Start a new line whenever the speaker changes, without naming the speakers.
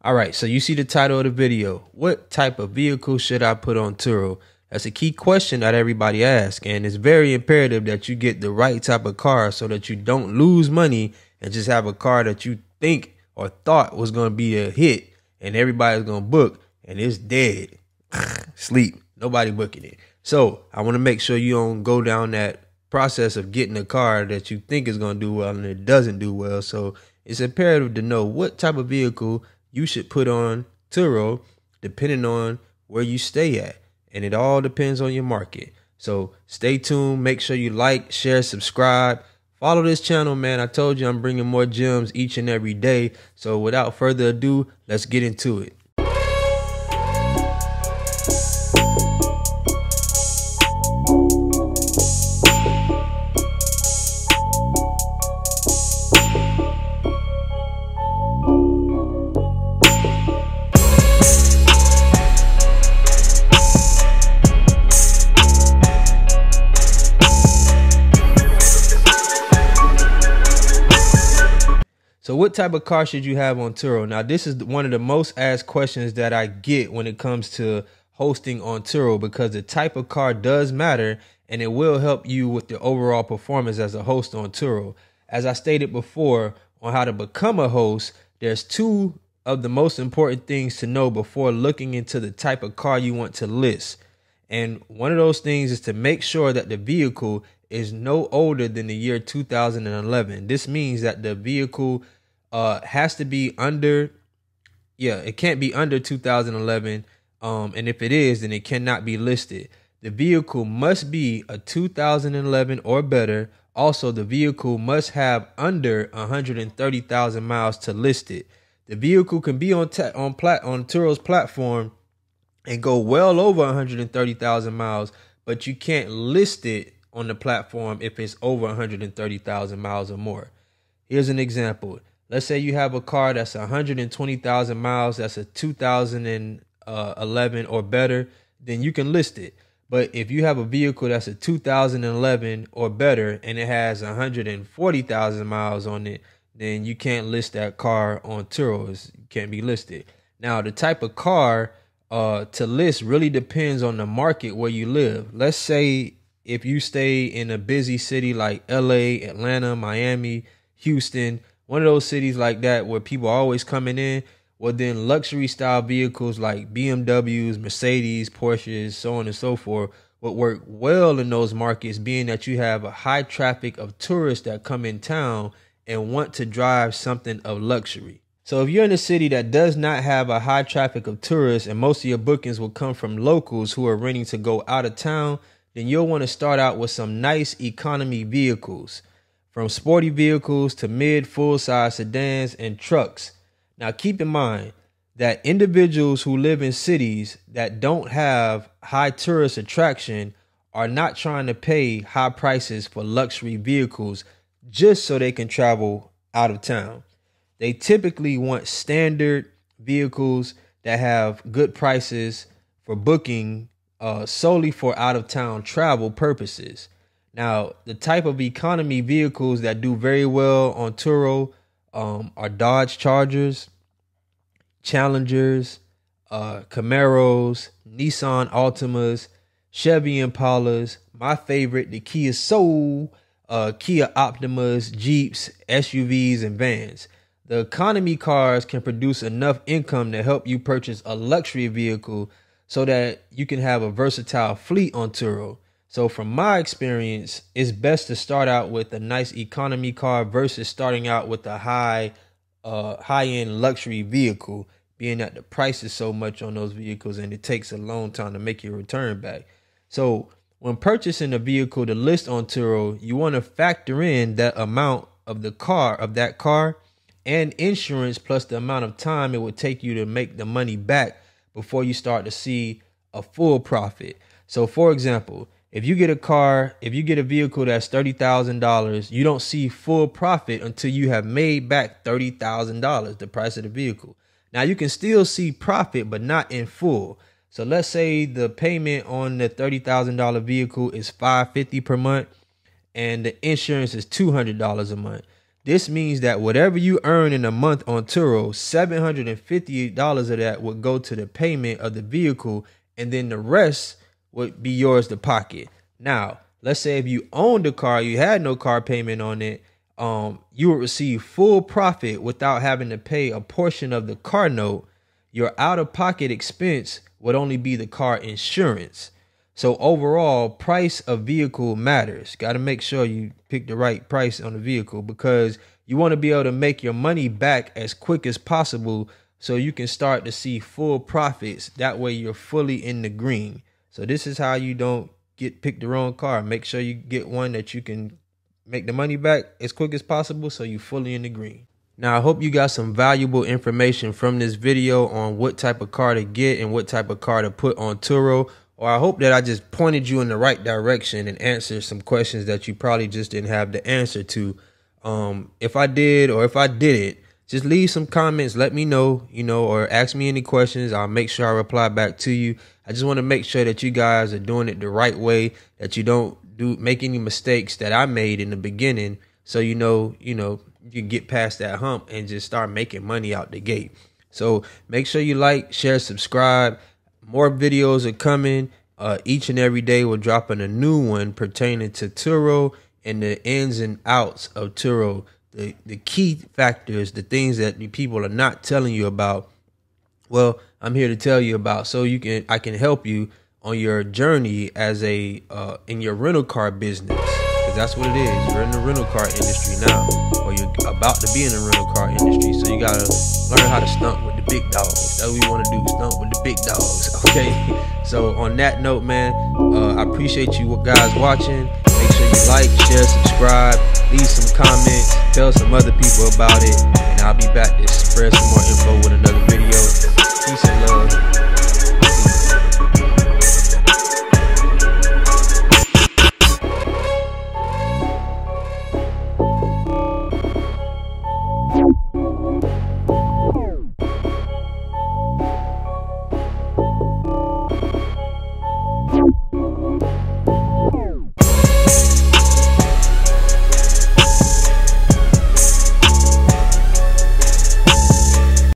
All right, so you see the title of the video. What type of vehicle should I put on Turo? That's a key question that everybody asks, and it's very imperative that you get the right type of car so that you don't lose money and just have a car that you think or thought was going to be a hit and everybody's going to book and it's dead. Sleep. Nobody booking it. So I want to make sure you don't go down that process of getting a car that you think is going to do well and it doesn't do well. So it's imperative to know what type of vehicle you should put on Turo depending on where you stay at. And it all depends on your market. So stay tuned. Make sure you like, share, subscribe. Follow this channel, man. I told you I'm bringing more gems each and every day. So without further ado, let's get into it. So what type of car should you have on Turo? Now, this is one of the most asked questions that I get when it comes to hosting on Turo, because the type of car does matter and it will help you with the overall performance as a host on Turo. As I stated before on how to become a host, there's two of the most important things to know before looking into the type of car you want to list. And one of those things is to make sure that the vehicle is no older than the year 2011. This means that the vehicle has to be under, it can't be under 2011. And if it is, then it cannot be listed. The vehicle must be a 2011 or better. Also, the vehicle must have under 130,000 miles to list it. The vehicle can be on Turo's platform and go well over 130,000 miles, but you can't list it on the platform if it's over 130,000 miles or more. Here's an example. Let's say you have a car that's 120,000 miles, that's a 2011 or better, then you can list it. But if you have a vehicle that's a 2011 or better and it has 140,000 miles on it, then you can't list that car on Turo. It can't be listed. Now, the type of car to list really depends on the market where you live. Let's say if you stay in a busy city like LA, Atlanta, Miami, Houston, one of those cities like that where people are always coming in, well, then luxury style vehicles like BMWs, Mercedes, Porsches, so on and so forth would work well in those markets, being that you have a high traffic of tourists that come in town and want to drive something of luxury. So if you're in a city that does not have a high traffic of tourists and most of your bookings will come from locals who are renting to go out of town, then you'll want to start out with some nice economy vehicles, from sporty vehicles to mid full-size sedans and trucks. Now, keep in mind that individuals who live in cities that don't have high tourist attraction are not trying to pay high prices for luxury vehicles just so they can travel out of town. They typically want standard vehicles that have good prices for booking solely for out-of-town travel purposes. Now, the type of economy vehicles that do very well on Turo are Dodge Chargers, Challengers, Camaros, Nissan Altimas, Chevy Impalas, my favorite, the Kia Soul, Kia Optimas, Jeeps, SUVs, and vans. The economy cars can produce enough income to help you purchase a luxury vehicle so that you can have a versatile fleet on Turo. So from my experience, it's best to start out with a nice economy car versus starting out with a high-end luxury vehicle, being that the price is so much on those vehicles and it takes a long time to make your return back. So when purchasing a vehicle to list on Turo, you want to factor in that amount of that car and insurance, plus the amount of time it would take you to make the money back before you start to see a full profit. So for example, if you get a vehicle that's $30,000, you don't see full profit until you have made back $30,000, the price of the vehicle. Now you can still see profit, but not in full. So let's say the payment on the $30,000 vehicle is $550 per month and the insurance is $200 a month. This means that whatever you earn in a month on Turo, $750 of that would go to the payment of the vehicle, and then the rest would be yours to pocket. Now, let's say if you owned the car, you had no car payment on it, you would receive full profit without having to pay a portion of the car note. Your out-of-pocket expense would only be the car insurance. So overall, price of vehicle matters. Got to make sure you pick the right price on the vehicle, because you want to be able to make your money back as quick as possible so you can start to see full profits. That way you're fully in the green. So this is how you don't pick the wrong car. Make sure you get one that you can make the money back as quick as possible so you're fully in the green. Now, I hope you got some valuable information from this video on what type of car to get and what type of car to put on Turo. Or I hope that I just pointed you in the right direction and answered some questions that you probably just didn't have the answer to. If I did, or if I didn't, just leave some comments. Let me know, or ask me any questions. I'll make sure I reply back to you. I just want to make sure that you guys are doing it the right way, that you don't make any mistakes that I made in the beginning. So, you can get past that hump and just start making money out the gate. So make sure you like, share, subscribe. More videos are coming. Each and every day we're dropping a new one pertaining to Turo and the ins and outs of Turo, the key factors, the things that the people are not telling you about. Well, I'm here to tell you about, so I can help you on your journey as in your rental car business, because that's what it is. You're in the rental car industry now, or you're about to be in the rental car industry. So you gotta learn how to stunt with the big dogs. That's what we want to do, stunt with the big dogs. Okay. So on that note, man, I appreciate you guys watching. Make sure you like, share, subscribe, leave some comments, tell some other people about it, and I'll be back to spread some more info with another video.